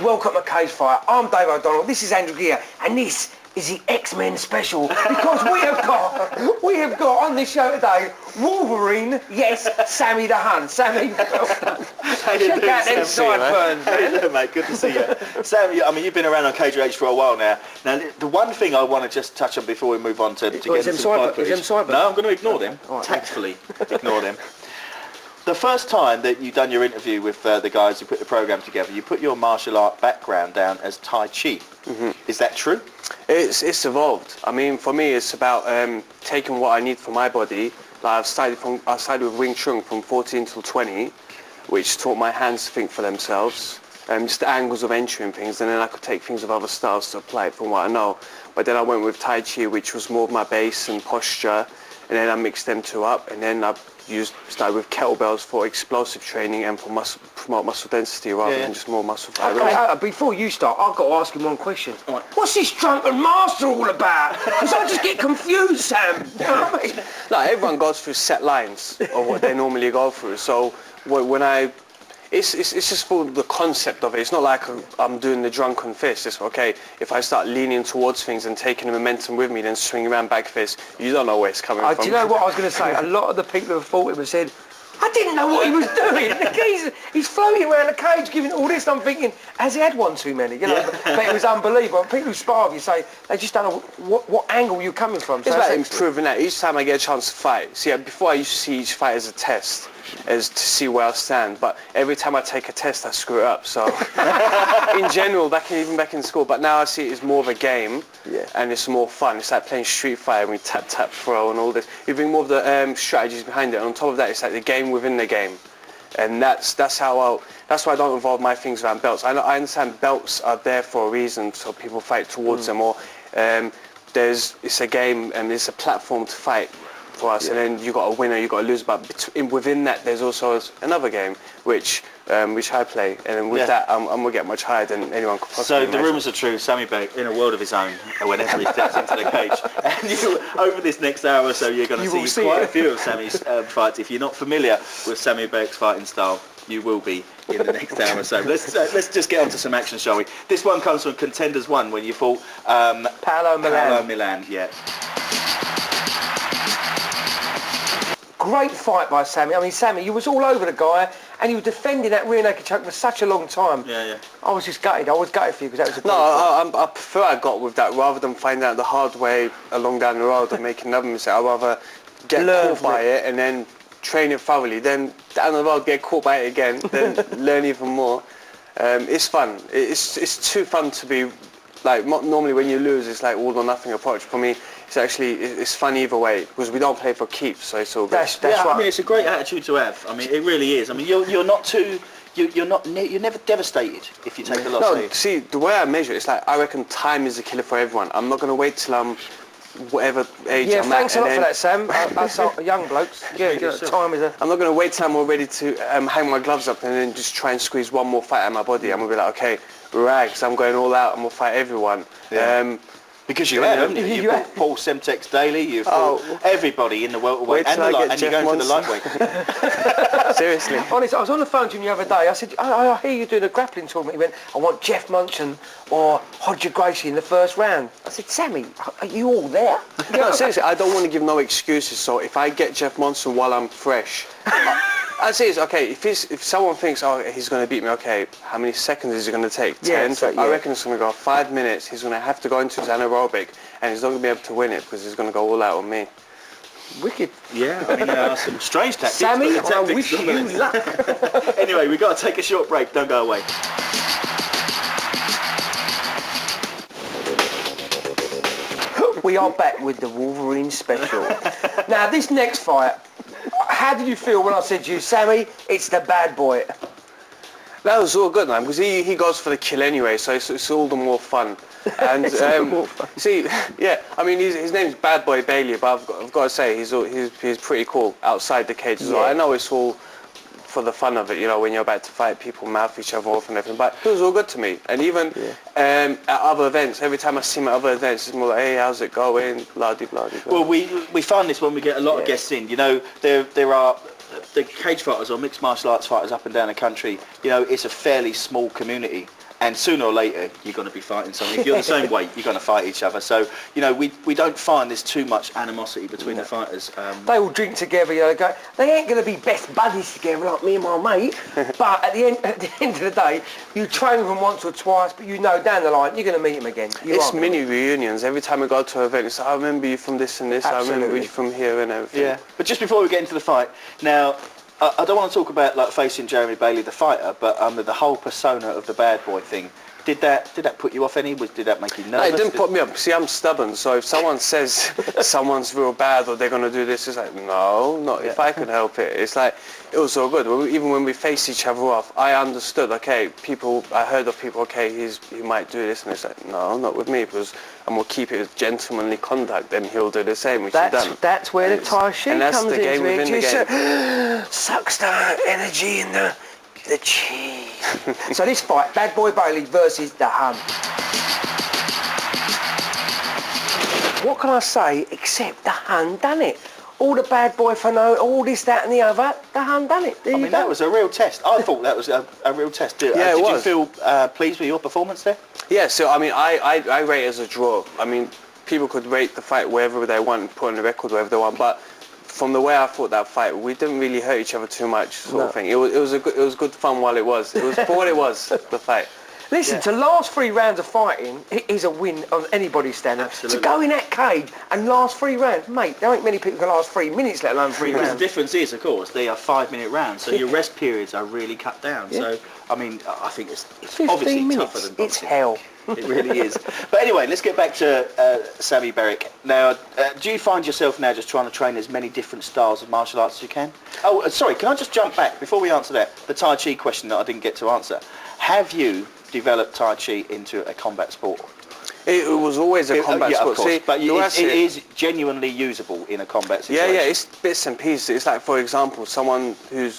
Welcome to Cage Fight. I'm Dave O'Donnell. This is Andrew Gear, and this is the X-Men special because we have got on this show today Wolverine, yes, Sammy the Hun. Sammy, check out them sideburns, man. Hey, mate, good to see you. Sam, I mean, you've been around on Cage Rage for a while now. Now, the one thing I want to just touch on before we move on to get into some fight. No, I'm going to ignore them, tactfully ignore them. The first time that you done your interview with the guys who put the program together, you put your martial art background down as Tai Chi. Is that true? It's evolved. I mean, for me, it's about taking what I need for my body. Like I started with Wing Chun from 14 till 20, which taught my hands to think for themselves. Just the angles of entering things, and then I could take things of other styles to apply it from what I know. But then I went with Tai Chi, which was more of my base and posture, and then I mixed them two up, and then I started with kettlebells for explosive training and for promote muscle density rather than just more muscle fibre. Okay, before you start, I've got to ask you one question. Right. What's this drunken master all about? Because I just get confused, Sam. You know what I mean? Like, everyone goes through set lines of what they normally go through. So when it's just for the concept of it. It's not like I'm doing the drunken fist. It's okay, if I start leaning towards things and taking the momentum with me, then swinging around back fist, you don't know where it's coming from. Do you know what I was going to say? A lot of the people who fought him have said, I didn't know what he was doing. He's floating around the cage giving all this. I'm thinking, has he had one too many? You know, but it was unbelievable. People who spar with you say they just don't know what angle you're coming from. It's about improving that. Each time I get a chance to fight. See, before I used to see each fight as a test, as to see where I stand. But every time I take a test, I screw it up. So in general, even back in school. But now I see it as more of a game, and it's more fun. It's like playing Street Fighter, and we tap, throw, and all this. You bring more of the strategies behind it, and on top of that, it's like the game within the game. And that's why I don't involve my things around belts. I understand belts are there for a reason, so people fight towards them, or it's a game and it's a platform to fight for us, and then you got a winner, you got a loser. But within that, there's also another game which I play, and then with that, I'm gonna get much higher than anyone could possibly So imagine. the rumours are true. Sami Berik in a world of his own whenever he steps into the cage. And over this next hour or so, you're going to see quite a few of Sami's fights. If you're not familiar with Sami Berik's fighting style, you will be in the next hour or so. Let's just get on to some action, shall we? This one comes from Contenders 1 when you fought Paolo Milan. Great fight by Sammy. I mean, Sammy, you was all over the guy, and you were defending that rear naked choke for such a long time. I was just gutted. I was gutted for you because that was a I prefer I got with that rather than finding out the hard way along down the road and making another mistake. I'd rather get caught by it and then train it thoroughly, then down the road get caught by it again, then learn even more. It's fun. It's too fun to be like, normally when you lose it's like all or nothing approach. For me, it's fun either way because we don't play for keeps, so it's all good. That's right. I mean, it's a great attitude to have. I mean, it really is. I mean, you're never devastated if you take a loss. No, see, the way I measure it, it's like I reckon time is a killer for everyone. I'm not going to wait till I'm whatever age I'm at. Yeah, thanks a lot for that, Sam. Us young blokes. Time is a... I'm not going to wait till I'm all ready to hang my gloves up and then just try and squeeze one more fight out of my body. I'm going to be like, okay, rags, I'm going all out, I'm going to fight everyone. Because you have, haven't you? You fought Paul Semtex Daly, you fought everybody in the welterweight and you're going for the lightweight. Seriously. Honestly, I was on the phone to him the other day. I said, I hear you doing a grappling tournament. He went, I want Jeff Munson or Hodger Gracie in the first round. I said, Sammy, are you all there? No, seriously, I don't want to give no excuses. So if I get Jeff Munson while I'm fresh, I say it's okay. If someone thinks, oh, he's going to beat me, okay, how many seconds is it going to take? 10? I reckon it's going to go 5 minutes. He's going to have to go into his anaerobic, and he's not going to be able to win it because he's going to go all out on me. Wicked. Yeah, I mean, some strange tactics. Sammy, I wish you luck. Anyway, we've got to take a short break. Don't go away. We are back with the Wolverine special. Now, this next fight, how did you feel when I said to you, Sammy, it's the bad boy? That was all good, man, because he goes for the kill anyway, so it's all the more fun. And see, I mean, his name's Bad Boy Bailey, but I've got to say he's pretty cool outside the cage as well. I know it's all for the fun of it, you know, when you're about to fight, people mouth each other off and everything, but it was all good to me. And even at other events, every time I see him at other events, it's more like, hey, how's it going, blah-de-blah. Well, we find this when we get a lot of guests in. You know, there are the cage fighters or mixed martial arts fighters up and down the country. You know, it's a fairly small community. and sooner or later you're going to be fighting someone. If you're the same weight, you're going to fight each other. So, you know, we don't find there's too much animosity between the fighters. They all drink together, you know, they ain't going to be best buddies together like me and my mate, but at the end of the day, you train with them once or twice, but you know down the line you're going to meet them again. It's mini reunions. Every time we go to an event, it's like, I remember you from this and this, Absolutely. I remember you from here and everything. Yeah, but just before we get into the fight, now, I don't want to talk about like facing Jeremy Bailey, the fighter, but the whole persona of the bad boy thing. Did that put you off any? Did that make you nervous? No, it didn't put me up. See, I'm stubborn, so if someone says someone's real bad or they're going to do this, it's like, no, not if I can help it. It's like, it was so good. Even when we faced each other off, I understood, okay, I heard of people, okay, he might do this, and it's like, no, not with me, because I'm going to keep it as gentlemanly conduct, and he'll do the same, which he's done. That's where the Tai Chi comes into it. And that's the game within the game. Sucks the energy and the cheese. So this fight, Bad Boy Bailey versus the Hun. What can I say except the Hun done it? All the bad boy fano, all this, that and the other, the Hun done it. I mean, that was a real test. I thought that was a real test. Did you feel pleased with your performance there? Yeah, so I mean, I rate it as a draw. I mean, people could rate the fight wherever they want and put on the record wherever they want, but from the way I thought that fight, we didn't really hurt each other too much, sort of thing. It was good fun while it was. It was for what it was, the fight. Listen, to last 3 rounds of fighting is a win on anybody's standard. Absolutely. To go in that cage and last 3 rounds, mate, there ain't many people can last 3 minutes, let alone 3 rounds. The difference is, of course, they are 5-minute rounds, so your rest periods are really cut down. Yeah. So, I mean, I think it's obviously minutes. tougher than boxing. It's hell. It really is. But anyway, let's get back to Sami Berik. Now, do you find yourself now just trying to train as many different styles of martial arts as you can? Oh, sorry, can I just jump back before we answer that? The Tai Chi question that I didn't get to answer. Have you developed Tai Chi into a combat sport? It was always a combat sport. Of course, see, but it is genuinely usable in a combat situation. Yeah, it's bits and pieces. It's like, for example, someone who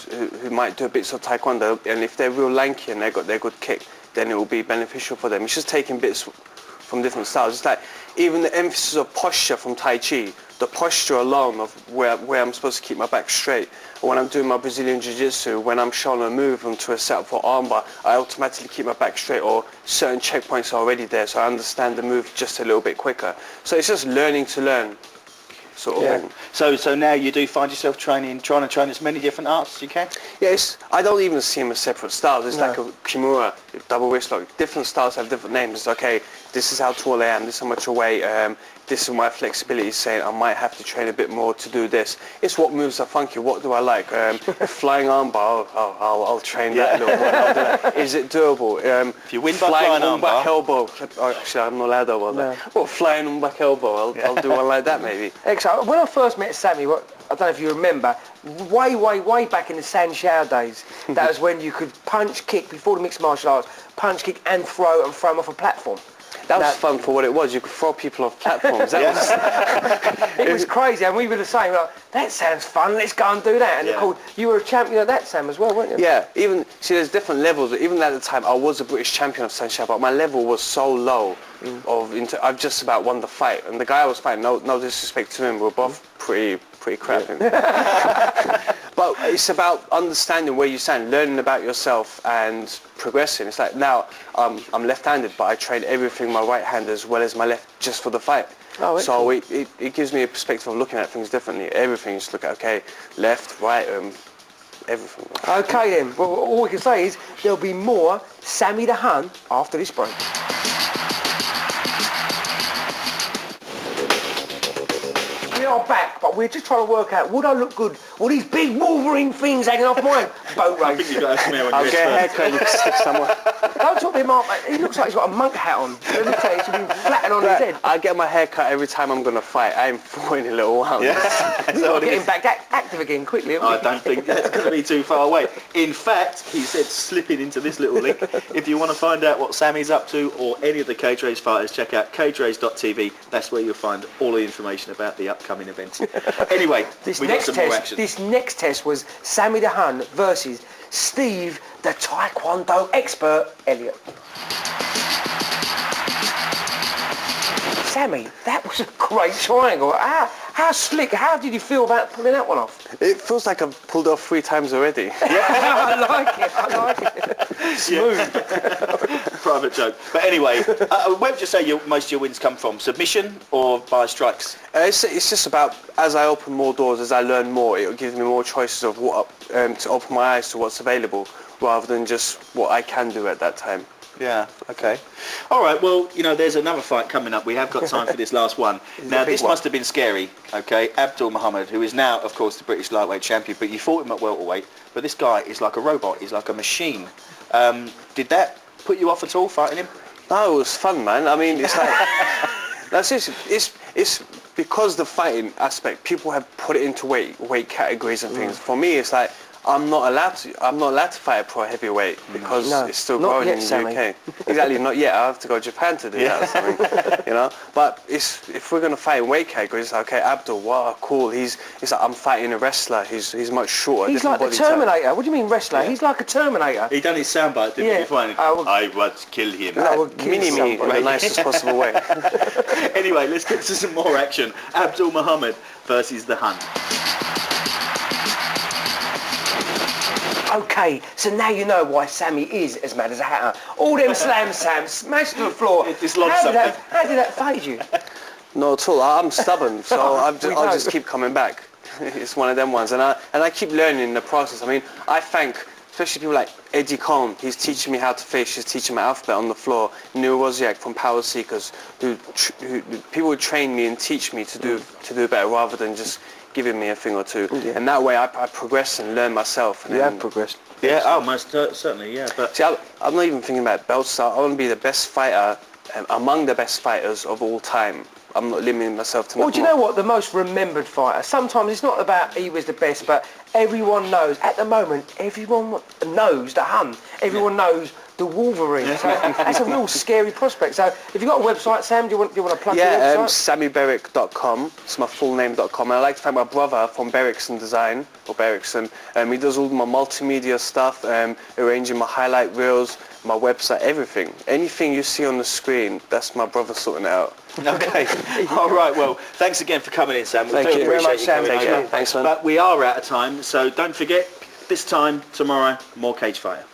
might do bits of taekwondo, and if they're real lanky and they're good kick, then it will be beneficial for them. It's just taking bits from different styles. It's like even the emphasis of posture from Tai Chi, the posture alone of where I'm supposed to keep my back straight. Or when I'm doing my Brazilian Jiu-Jitsu, when I'm showing a move onto a setup for armbar, I automatically keep my back straight, or certain checkpoints are already there, so I understand the move just a little bit quicker. So it's just learning to learn, sort of thing. So now you do find yourself trying to train as many different arts as you can? Yes, I don't even see them as separate styles. It's like a kimura, double wrist lock. Different styles have different names. It's okay, this is how tall I am, this is how much I weigh, this is my flexibility, saying I might have to train a bit more to do this. It's what moves are funky, what do I like? Flying armbar, I'll train that a little bit. I'll do that. Is it doable? If you win by flying armbar. Back elbow. Oh, actually, I'm not allowed about that. Well, flying on back elbow, I'll do one like that maybe. Excellent. When I first met Sami, I don't know if you remember, way back in the Sanshao days, that was when you could punch, kick, before the mixed martial arts, punch, kick and throw them off a platform. That was fun for what it was. You could throw people off platforms. It was crazy, and we were the same. Like, that sounds fun. Let's go and do that. And of course, you were a champion at that, Sam, as well, weren't you? Yeah. There's different levels. Even at the time, I was a British champion of Sanshao, but my level was so low. I've just about won the fight, and the guy I was fighting, no disrespect to him, we were both pretty crap. But it's about understanding where you stand, learning about yourself and progressing. It's like now I'm left-handed, but I train everything my right hand as well as my left just for the fight. Oh, so it gives me a perspective of looking at things differently. Everything, just look at, okay, left, right, everything. Okay then, well all we can say is there'll be more Sami the Hun after this break. We are back, but we're just trying to work out, would I look good with these big Wolverine things hanging off my boat race? I think you've got a smear on I'll your get a haircut, you can stick somewhere. Don't talk to him up, mate. He looks like he's got a monk hat on. Let me tell you, he should be flattened on his head. I get my hair cut every time I'm going to fight. I'm 4 in a little while. Yeah. We've got to get him back active again quickly. I don't think that's going to be too far away. In fact, he said slipping into this little link. If you want to find out what Sami's up to or any of the Cage Race fighters, check out cagerace.tv. That's where you'll find all the information about the upcoming events. Anyway, we got some more action. This next test was Sami the Hun versus Steve, the Taekwondo expert, Elliot. Sami, that was a great triangle. How How slick, how did you feel about pulling that one off? It feels like I've pulled off 3 times already. I like it. Smooth. Private joke. But anyway, where would you say most of your wins come from? Submission or by strikes? It's just about, as I open more doors, as I learn more, it gives me more choices of what to open my eyes to what's available, rather than just what I can do at that time. Yeah, okay. All right, well, there's another fight coming up. We have got time for this last one. Now, this must have been scary, okay? Abdul Muhammad, who is now, of course, the British lightweight champion, but you fought him at welterweight, but this guy is like a robot. He's like a machine. Did that put you off at all, fighting him? No, it was fun, man. I mean, it's like... That's it. It's because the fighting aspect, people have put it into weight categories and things. For me, it's like, I'm not allowed to fight a pro heavyweight because it's still growing in the UK. Exactly, not yet. I have to go to Japan to do that or something, But if we're going to fight in weight categories, okay, Abdul, wow, cool. He's like, I'm fighting a wrestler. He's much shorter. He's like the Terminator. Type. What do you mean wrestler? Yeah. He's like a Terminator. He done his soundbite, didn't he? Before I would kill him. I would kill me in the nicest possible way. Anyway, let's get to some more action. Abdul Muhammad versus the Hun. Okay, so now you know why Sami is as mad as a hatter. All them slams, Sam, smashed to the floor. How did that faze you? Not at all. I'm stubborn, so I'll just keep coming back. It's one of them ones, and I keep learning in the process. I mean, I thank especially people like Eddie Cohn. He's teaching me how to fish. He's teaching my alphabet on the floor. Neil Wozniak from Power Seekers, who people train me and teach me to do better rather than just giving me a thing or two. Yeah. And that way I progress and learn myself. And you have progressed. Yeah, most certainly, yeah. But see, I'm not even thinking about belts. I want to be the best fighter, among the best fighters of all time. I'm not limiting myself to... Well, do you know what? The most remembered fighter, sometimes it's not about he was the best, but everyone knows, at the moment, everyone knows the Hun. Everyone knows the Wolverine. So that's a real scary prospect. So if you've got a website, Sam, do you want to plug your website? SamiBerik.com. It's my full name.com. And I'd like to thank my brother from Berikson Design, or Berikson. He does all my multimedia stuff, arranging my highlight reels, my website, everything. Anything you see on the screen, that's my brother sorting it out. Okay. All right. Well, thanks again for coming in, Sam. Thank you very much, Sam. Thanks, man. But we are out of time, so don't forget, this time tomorrow, more Cage Fighter.